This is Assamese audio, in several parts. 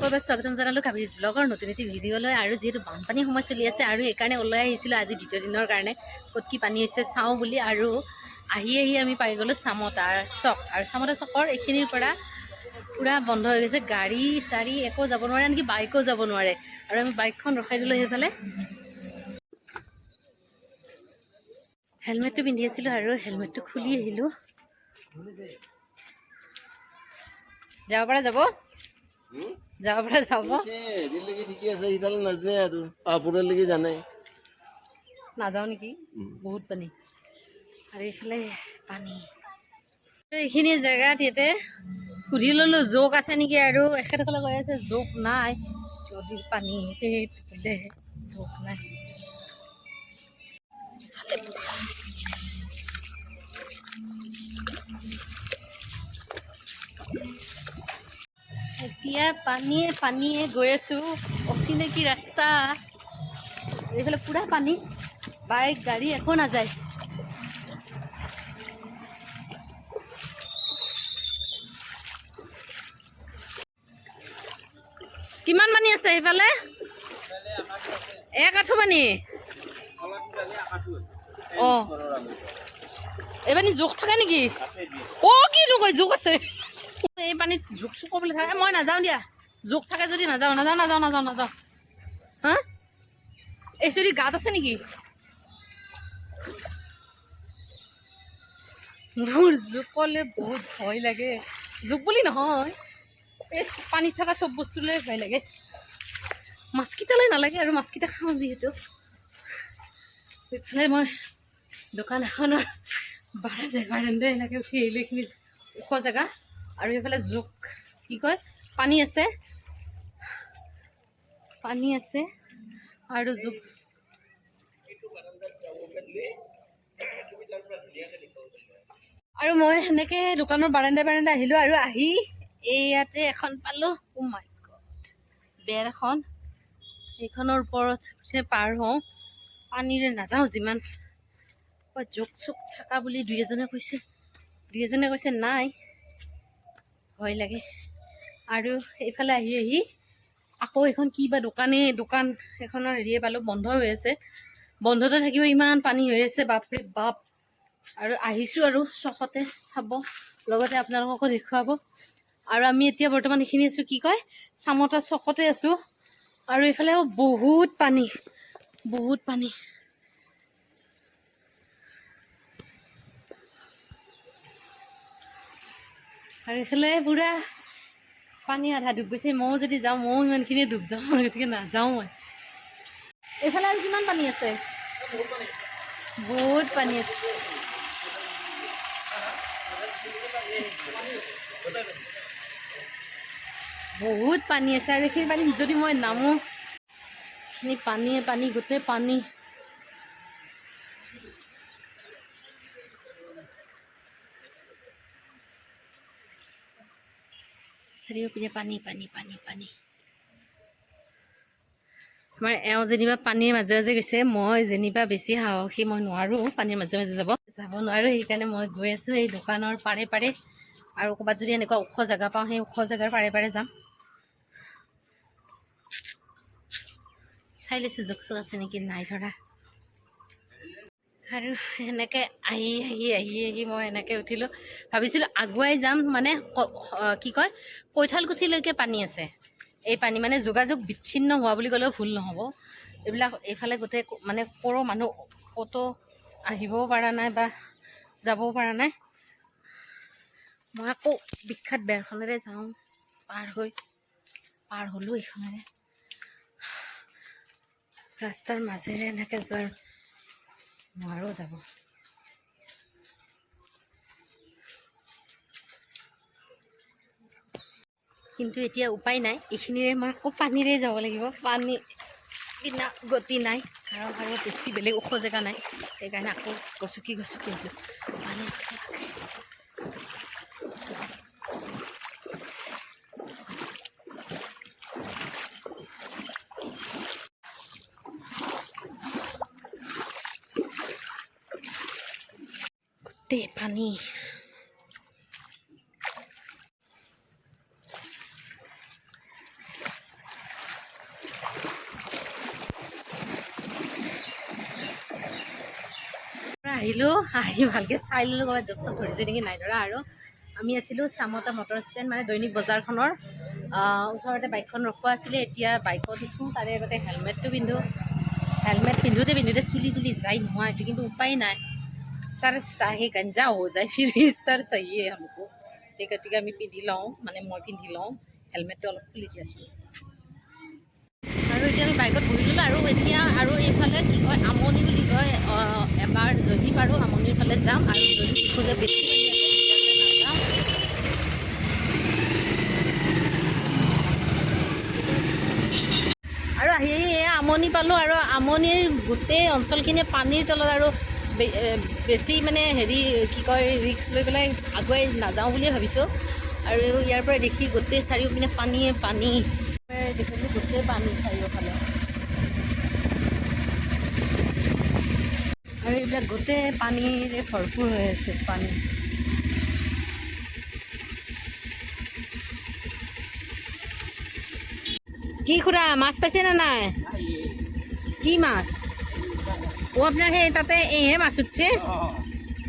সকলোকে স্বাগতম জনালোঁ কাবেৰীজ ব্লগৰ নতুন এটি ভিডিঅ'লৈ। আৰু যিহেতু বানপানী সময় চলি আছে আৰু সেইকাৰণে ওলাই আহিছিলোঁ আজি দ্বিতীয় দিনৰ কাৰণে ক'ত কি পানী হৈছে চাওঁ বুলি। আৰু আহি আমি পাই গ'লোঁ চামতা চক। আৰু চামতা চকৰ এইখিনিৰ পৰা পূৰা বন্ধ হৈ গৈছে, গাড়ী চাড়ী একো যাব নোৱাৰে, আনকি বাইকো যাব নোৱাৰে। আৰু আমি বাইকখন ৰখাই দিলোঁ সেইফালে। হেলমেটটো পিন্ধি আছিলোঁ আৰু হেলমেটটো খুলি আহিলোঁ। যাব পৰা যাব, যাব পৰা যাব। ঠিকে আছে, সিফালে নাজানে আৰু পাপোৰলৈকে জানে নাযাওঁ নেকি, বহুত পানী। আৰু এইফালে পানী, এইখিনি জেগাত ইয়াতে সুধি ল'লোঁ জোক আছে নেকি, আৰু এখেতসকলে কৈ আছে জোক নাই, যদি পানী সেইটো বোলে জোক নাই। এতিয়া পানীয়ে গৈ আছোঁ, অচিনাকি ৰাস্তা, এইফালে পূৰা পানী, বাইক গাড়ী একো নাযায়। কিমান পানী আছে সেইফালে? এক আঁঠু পানী। অঁ, এই পানী জোক থাকে নেকি? অঁ, কিনো কয় জোক আছে? এই পানীত জোক চোক বুলি থাকে, মই নাযাওঁ দিয়া। জোক থাকে যদি নাযাওঁ। হা, এই যদি গাত আছে নেকি? মোৰ জোকলে বহুত ভয় লাগে। জোক বুলি নহয়, এই পানীত থকা চব বস্তুলৈ ভয় লাগে। মাছকেইটালৈ নালাগে, আৰু মাছকেইটা খাওঁ যিহেতু। এইফালে মই দোকান এখনৰ বাৰাণ্ডাই এনেকৈ উঠি আহিলোঁ, এইখিনি ওখ জেগা। আৰু এইফালে জোক কি কয় পানী আছে আৰু জোক। আৰু মই সেনেকৈ দোকানৰ বাৰাণ্ডাই আহিলোঁ, আৰু আহি ইয়াতে এখন পালোঁ। ও মাই গড, বেৰ এখন, এইখনৰ ওপৰত পাৰ হওঁ, পানীৰে নাযাওঁ যিমান। জোক চোক থকা বুলি দুই এজনে কৈছে নাই, ভয় লাগে। আৰু এইফালে আহি আকৌ এইখন কি বা দোকান এখনৰ হেৰিয়ে পালোঁ, বন্ধ হৈ আছে। বন্ধতে থাকিব, ইমান পানী হৈ আছে, বাপৰে বাপ। আৰু আহিছোঁ আৰু চকতে চাব, লগতে আপোনালোককো দেখুৱাব। আৰু আমি এতিয়া বৰ্তমান এইখিনি আছোঁ, কি কয় চামতা চকতে আছোঁ। আৰু এইফালেও বহুত পানী। আৰু এইফালে পূৰা পানী আধা ডুব গৈছে। ময়ো যদি যাওঁ, ময়ো ইমানখিনিয়ে ডুব যাওঁ, গতিকে নাযাওঁ মই। এইফালে আৰু কিমান পানী আছে? বহুত পানী আছে। বহুত পানী আছে, আৰু এইখিনি পানী যদি মই নামো, এইখিনি পানী গোটেই পানী। চাৰিওপিনে পানী। আমাৰ এওঁ যেনিবা পানীৰ মাজে গৈছে, মই যেনিবা বেছি সাহসী, মই নোৱাৰোঁ পানীৰ মাজে যাব নোৱাৰোঁ। সেইকাৰণে মই গৈ আছোঁ এই দোকানৰ পাৰে। আৰু ক'ৰবাত যদি এনেকুৱা ওখ জেগা পাওঁ, সেই ওখ জেগাৰ পাৰে যাম। চাই লৈছোঁ জোক চোক আছে নেকি, নাই ধৰা। আৰু এনেকৈ আহি মই এনেকৈ উঠিলোঁ। ভাবিছিলোঁ আগুৱাই যাম, মানে কি কয় কৈঠালকুছিলৈকে পানী আছে। এই পানী মানে যোগাযোগ বিচ্ছিন্ন হোৱা বুলি ক'লেও ভুল নহ'ব। এইফালে গোটেই মানে সৰু মানুহ ক'তো আহিবও পৰা নাই বা যাবও পৰা নাই। মই আকৌ বিখ্যাত বেৰখনেৰে যাওঁ, পাৰ হ'লোঁ এইখনেৰে। ৰাস্তাৰ মাজেৰে এনেকৈ যোৱাৰ নোৱাৰোঁ যাব। কিন্তু এতিয়া উপায় নাই, এইখিনিৰে মই আকৌ পানীৰে যাব লাগিব। পানী বিনা গতি নাই, কাৰণ আৰু বেছি বেলেগ ওখ জেগা নাই। সেইকাৰণে আকৌ গচকি আহিলোঁ পানী। গোটেই পানী। আহিলোঁ, আহি ভালকৈ চাই ল'লোঁ ক'ৰবাত জোক চোক ধৰিছে নেকি, নাই ধৰা। আৰু আমি আছিলোঁ চামতা মটৰ ষ্টেণ্ড, মানে দৈনিক বজাৰখনৰ ওচৰতে বাইকখন ৰখোৱা আছিলে। এতিয়া বাইকত উঠোঁ, তাৰে আগতে হেলমেটটো পিন্ধোঁ। হেলমেট পিন্ধোতে চুলি তুলি যাই নোহোৱা হৈছে, কিন্তু উপায় নাই। सर चाहे गंजा हो जाए फिर भी सर चाहिए हमको, সেই গতিকে আমি পিন্ধি লওঁ, মানে মই পিন্ধি লওঁ। হেলমেটটো অলপ খুলি দি আছোঁ। আৰু এতিয়া আমি বাইকত বহি ল'লোঁ। আৰু এতিয়া আৰু এইফালে কি কয় আমনি বুলি কয়, এবাৰ যদি পাৰোঁ আমনিৰ ফালে যাম। আৰু যদি দেখোঁ যে বেছি নাযাওঁ। আৰু আহি আমনি পালোঁ। আৰু আমনিৰ গোটেই অঞ্চলখিনিয়ে পানীৰ তলত, আৰু বেছি মানে হেৰি কি কয় ৰিক্স লৈ পেলাই আগুৱাই নাযাওঁ বুলিয়ে ভাবিছোঁ। আৰু ইয়াৰ পৰা দেখি গোটেই চাৰিওপিনে পানীয়ে পানী, দেখিলোঁ গোটেই পানী চাৰিওফালে। আৰু এইবিলাক গোটেই পানীৰে ভৰপূৰ হৈ আছে পানী। কি খুৰা মাছ পাইছে নে নাই? কি মাছ? আপোনাৰ সেই তাতে এইহে মাছ উঠছে?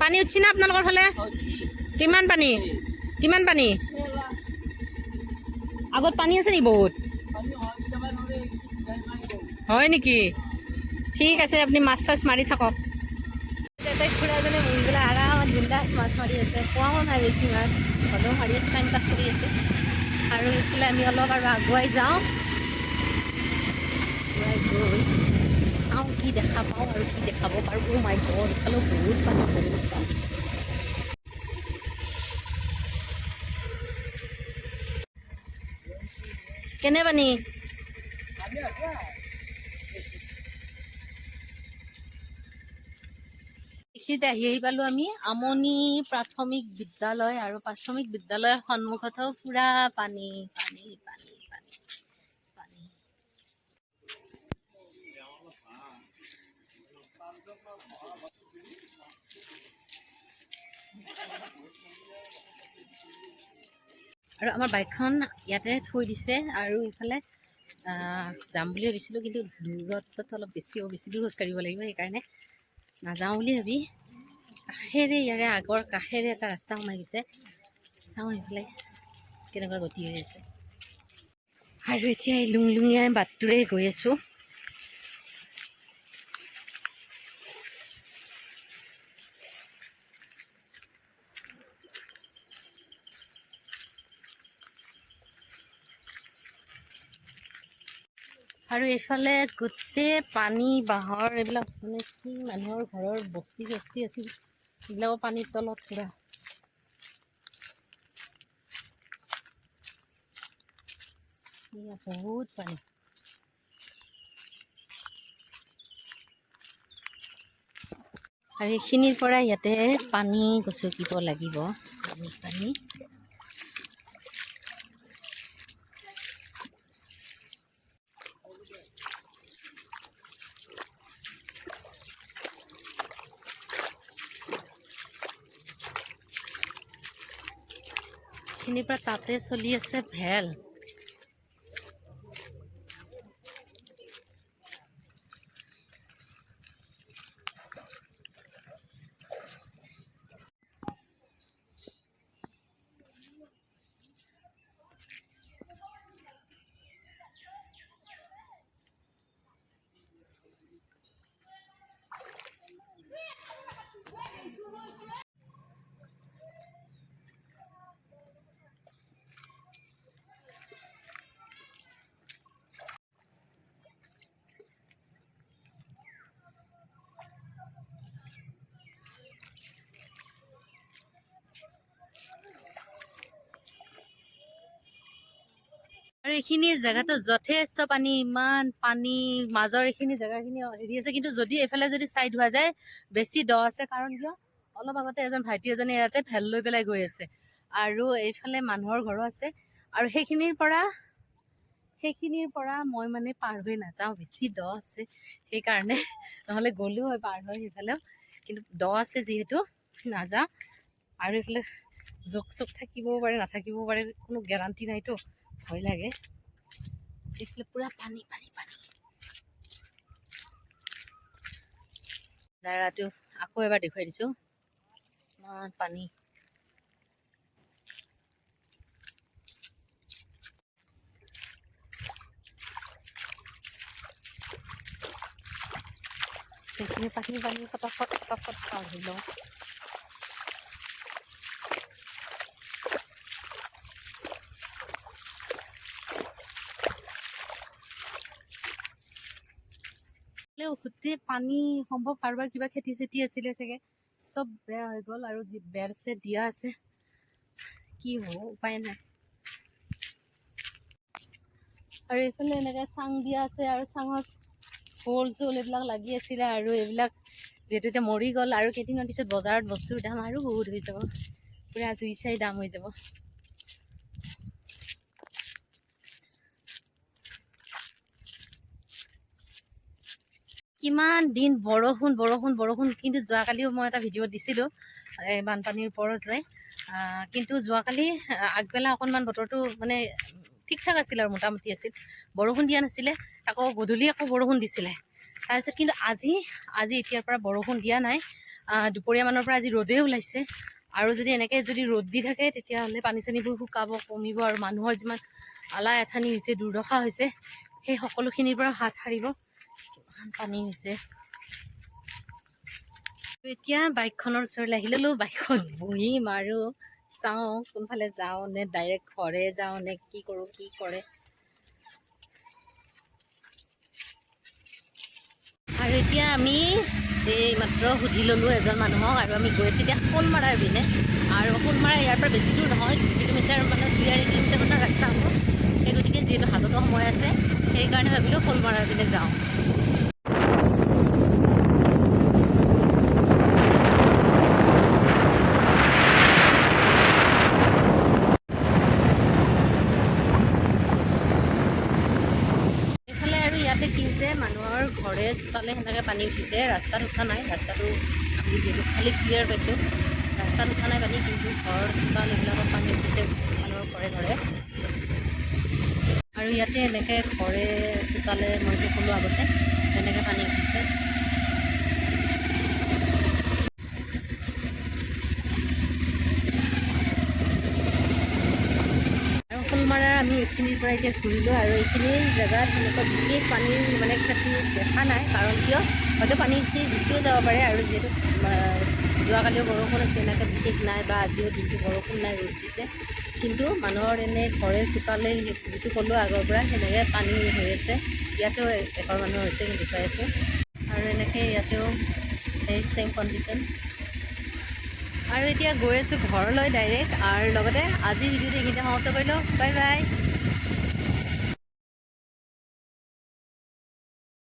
পানী উঠছি না আপোনালোকৰ ফালে? কিমান পানী? কিমান পানী? আগত পানী আছে নেকি বহুত? হয় নেকি? ঠিক আছে, আপুনি মাছ চাছ মাৰি থাকক। তাতে খুৰাজনে বহি পেলাই আৰামত বিন্দাছ মাছ মাৰি আছে। পোৱাও নাই বেছি মাছ, হ'লেও মাৰি আছে, টাইম পাছ কৰি আছে। আৰু এইফালে আমি অলপ আৰু আগুৱাই যাওঁ। আগুৱাই গৈ চাওঁ কি দেখা পাওঁ আৰু কি দেখাব পাৰোঁ। মাই গড, এইফালেও বহুত পানী, বহুত পানী। কেনে পানী? এইখিনিতে আহি পালোঁ আমি আমনি প্ৰাথমিক বিদ্যালয়। আৰু প্ৰাথমিক বিদ্যালয়ৰ সন্মুখতো পুৰা পানী পানী পানী পানী পানী। আৰু আমাৰ বাইকখন ইয়াতে থৈ দিছে। আৰু ইফালে যাম বুলি ভাবিছিলোঁ, কিন্তু দূৰত্বটো অলপ বেছি দূৰ খোজ কাঢ়িব লাগিব। সেইকাৰণে নাযাওঁ বুলি ভাবি কাষেৰে, ইয়াৰে আগৰ কাষেৰে এটা ৰাস্তা সোমাই গৈছে। চাওঁ সেইফালে কেনেকুৱা গতি হৈ আছে। আৰু এতিয়া এই লুংলুঙীয়া বাটটোৰে গৈ আছোঁ। আৰু এইফালে গোটেই পানী, বাঁহৰ এইবিলাক, মানে কি মানুহৰ ঘৰৰ বস্তি চস্তি আছিল, এইবিলাকো পানীৰ তলত পুৰা। বহুত পানী। আৰু এইখিনিৰ পৰা ইয়াতে পানী গচকিব লাগিব, পানী। এইখিনিৰ পৰা তাতে চলি আছে ভেল। আৰু এইখিনি জেগাতো যথেষ্ট পানী, ইমান পানী। মাজৰ এইখিনি জেগাখিনি হেৰি আছে, কিন্তু যদি এইফালে যদি চাইড হোৱা যায় বেছি দ আছে। কাৰণ কিয়, অলপ আগতে এজন ভাইটি এজনে ইয়াতে ভেল লৈ পেলাই গৈ আছে। আৰু এইফালে মানুহৰ ঘৰো আছে। আৰু সেইখিনিৰ পৰা মই মানে পাৰ হৈ নাযাওঁ, বেছি দ আছে সেইকাৰণে। নহ'লে গ'লেও হয় পাৰ হৈ সেইফালেও, কিন্তু দ আছে যিহেতু নাযাওঁ। আৰু এইফালে জোক চোক থাকিবও পাৰে, নাথাকিবও পাৰে, কোনো গেৰাণ্টি নাইতো, ভয় লাগে। এইফালে পুৰা পানী পানী পানী। জাৰাটো আকৌ এবাৰ দেখুৱাই দিছোঁ ইমান পানী। সেইখিনি পানী ফটাফট পাৰ হৈ লওঁ। গোটেই পানী সম্ভৱ কাৰোবাৰ কিবা খেতি চেতি আছিলে চাগে, চব বেয়া হৈ গ'ল। আৰু যি বেৰ চেৰ দিয়া আছে কি হ'ব উপায় নাই। আৰু এইফালে এনেকৈ চাং দিয়া আছে আৰু চাঙত ফুল চুল এইবিলাক লাগি আছিলে। আৰু এইবিলাক যিহেতু এতিয়া মৰি গ'ল আৰু কেইদিনমান পিছত বজাৰত বস্তুৰ দাম আৰু বহুত হৈ যাব, পুৰা জুই চাই দাম হৈ যাব। কিমান দিন বৰষুণ, কিন্তু যোৱাকালিও মই এটা ভিডিঅ' দিছিলোঁ বানপানীৰ ওপৰত যায়। কিন্তু যোৱাকালি আগবেলা অকণমান বতৰটো মানে ঠিক ঠাক আছিল আৰু মোটামুটি আছিল, বৰষুণ দিয়া নাছিলে। আকৌ গধূলি আকৌ বৰষুণ দিছিলে। তাৰপিছত কিন্তু আজি এতিয়াৰ পৰা বৰষুণ দিয়া নাই। দুপৰীয়া মানৰ পৰা আজি ৰ'দেই ওলাইছে। আৰু যদি এনেকৈ যদি ৰ'দ দি থাকে তেতিয়াহ'লে পানী চানীবোৰ শুকাব, কমিব। আৰু মানুহৰ যিমান আলাই আথানি হৈছে, দুৰ্দশা হৈছে, সেই সকলোখিনিৰ পৰা হাত সাৰিব। পানী হৈছে। এতিয়া বাইকখনৰ ওচৰলৈ আহি ল'লোঁ, বাইকখন বহিম আৰু চাওঁ কোনফালে যাওঁ, নে ডাইৰেক্ট ঘৰে যাওঁ, নে কি কৰোঁ, কি কৰে। আৰু এতিয়া আমি এই মাত্ৰ সুধি ল'লোঁ এজন মানুহক, আৰু আমি গৈ আছোঁ এতিয়া শ'লমাৰাৰ পিনে। আৰু শ'লমাৰা ইয়াৰ পৰা বেছি দূৰ নহয়, 2 কিলোমিটাৰ মানৰ 2.5 কিলোমিটাৰ মানৰ ৰাস্তা হ'ব। সেই গতিকে যিহেতু হাততো সময় আছে, সেইকাৰণে ভাবিলোঁ শ'লমাৰাৰ পিনে যাওঁ। ইয়াতে কি হৈছে, মানুহৰ ঘৰে চোতালে সেনেকৈ পানী উঠিছে, ৰাস্তাত উঠা নাই। ৰাস্তাটো আমি যিহেতু খালি ক্লিয়াৰ পাইছোঁ, ৰাস্তাত উঠা নাই পানী, কিন্তু ঘৰ চোতাল এইবিলাকত পানী উঠিছে মানুহৰ ঘৰে ঘৰে। আৰু ইয়াতে এনেকৈ ঘৰে চোতালে মই যে ক'লোঁ আগতে তেনেকৈ পানী উঠিছে। শ'লমাৰাৰ আমি এইখিনিৰ পৰা এতিয়া ঘূৰিলোঁ। আৰু এইখিনি জেগাত সেনেকুৱা বিশেষ পানীৰ মানে খেতি দেখা নাই, কাৰণ কিয় হয়তো পানীখিনি গুচিও যাব পাৰে। আৰু যিহেতু যোৱাকালিও বৰষুণ তেনেকৈ বিশেষ নাই, বা আজিও দিনটো বৰষুণ নাই, ৰ'দ দিছে। কিন্তু মানুহৰ এনেই ঘৰে চোতালে যিটো ক'লোঁ আগৰ পৰা সেনেকৈ পানী হৈ আছে। ইয়াতেও এঘৰ মানুহ হৈছে কিন্তু দেখুৱাই আছোঁ। আৰু এনেকৈ ইয়াতেও সেই ছেইম কণ্ডিশ্যন। আৰু এতিয়া গৈ আছোঁ ঘৰলৈ ডাইৰেক্ট। আৰু লগতে আজিৰ ভিডিঅ'টো এইখিনিতে সমাপ্ত কৰিলোঁ। Bye bye.